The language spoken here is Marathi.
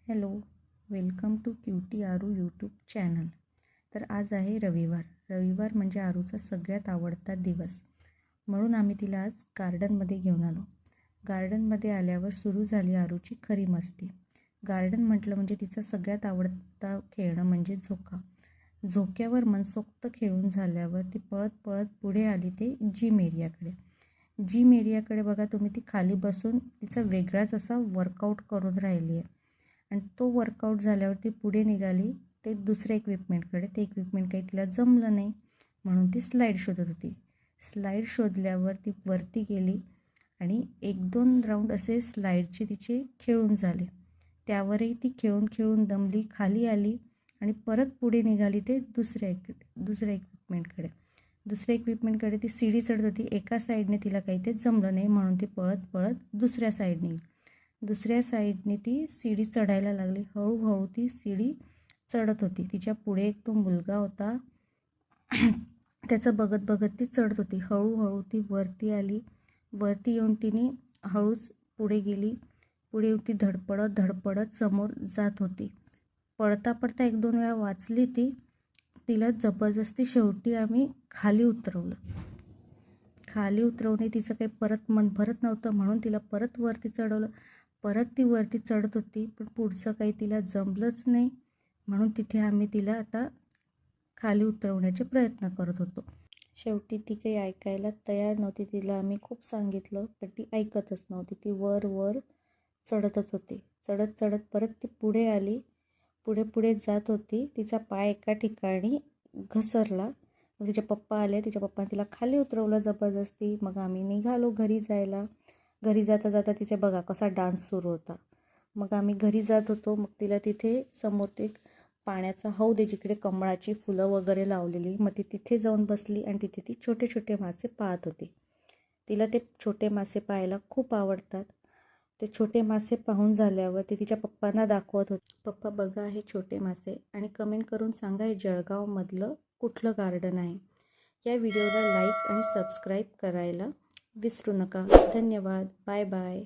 Hello, welcome to cutie Aaru YouTube channel. तर आज आहे रविवार म्हणजे आरूचा सगळ्यात आवडता दिवस. म्हणून आम्ही तिला आज गार्डनमध्ये घेऊन आलो. गार्डनमध्ये आल्यावर सुरू झाली आरूची खरी मस्ती. गार्डन म्हटलं म्हणजे तिचा सगळ्यात आवडता खेळणं म्हणजे झोका. झोक्यावर मनसोक्त खेळून झाल्यावर ती पळत पळत पुढे आली ते जिम एरियाकडे. जिम एरियाकडे बघा तुम्ही, ती खाली बसून तिचा वेगळाच असा वर्कआउट करून राहिली आहे. आणि तो वर्कआउट झाल्यावरती पुढे निघाली ते दुसऱ्या इक्विपमेंटकडे. ते इक्विपमेंट काही तिला जमलं नाही म्हणून ती स्लाईड शोधत होती. स्लाईड शोधल्यावर ती वरती गेली आणि 1-2 राऊंड असे स्लाईडचे तिचे खेळून झाले. त्यावरही ती खेळून खेळून दमली, खाली आली आणि परत पुढे निघाली ते दुसऱ्या इक्विपमेंटकडे. दुसऱ्या इक्विपमेंटकडे ती सीडी चढत होती. एका साईडने तिला काही ते जमलं नाही म्हणून ती पळत पळत दुसऱ्या साईडने ती सीडी चढायला लागली. हळूहळू ती सीडी चढत होती. तिच्या पुढे एक तो मुलगा होता, त्याचं बघत बघत ती चढत होती. हळूहळू ती वरती आली. वरती येऊन तिने हळूच पुढे गेली. पुढे ती धडपडत समोर जात होती. पडता 1-2 वेळा वाचली ती. तिला जबरदस्ती शेवटी आम्ही खाली उतरवणे तिचं काही परत मन भरत नव्हतं म्हणून तिला परत वरती चढवलं. परत ती वरती चढत होती पण पुढचं काही तिला जमलंच नाही म्हणून तिथे आम्ही तिला आता खाली उतरवण्याचे प्रयत्न करत होतो. शेवटी ती काही ऐकायला तयार नव्हती. तिला आम्ही खूप सांगितलं पण ती ऐकतच नव्हती. ती वर चढतच होती. चढत परत ती पुढे आली. पुढे जात होती. तिचा पाय एका ठिकाणी घसरला. मग तिचे पप्पा आले. तिच्या पप्पाने तिला खाली उतरवलं जबरदस्ती. मग आम्ही निघालो घरी जायला. घरी जाता जाता तिचे बघा कसा डान्स सुरू होता. मग आम्ही घरी जात होतो. मग तिला तिथे समोर एक पाण्याचा हौद आहे जिकडे कमळाची फुलं वगैरे लावलेली. मग ती तिथे जाऊन बसली आणि तिथे ती छोटे छोटे मासे पाहत होती. तिला ते छोटे मासे पाहायला खूप आवडतात. ते छोटे मासे पाहून झाल्यावर ती तिच्या पप्पांना दाखवत होती. पप्पा बघा हे छोटे मासे, आणि कमेंट करून सांगा हे जळगावमधलं कुठलं गार्डन आहे. या व्हिडिओला लाईक आणि सबस्क्राईब करायला विसरू नका. धन्यवाद. Bye bye.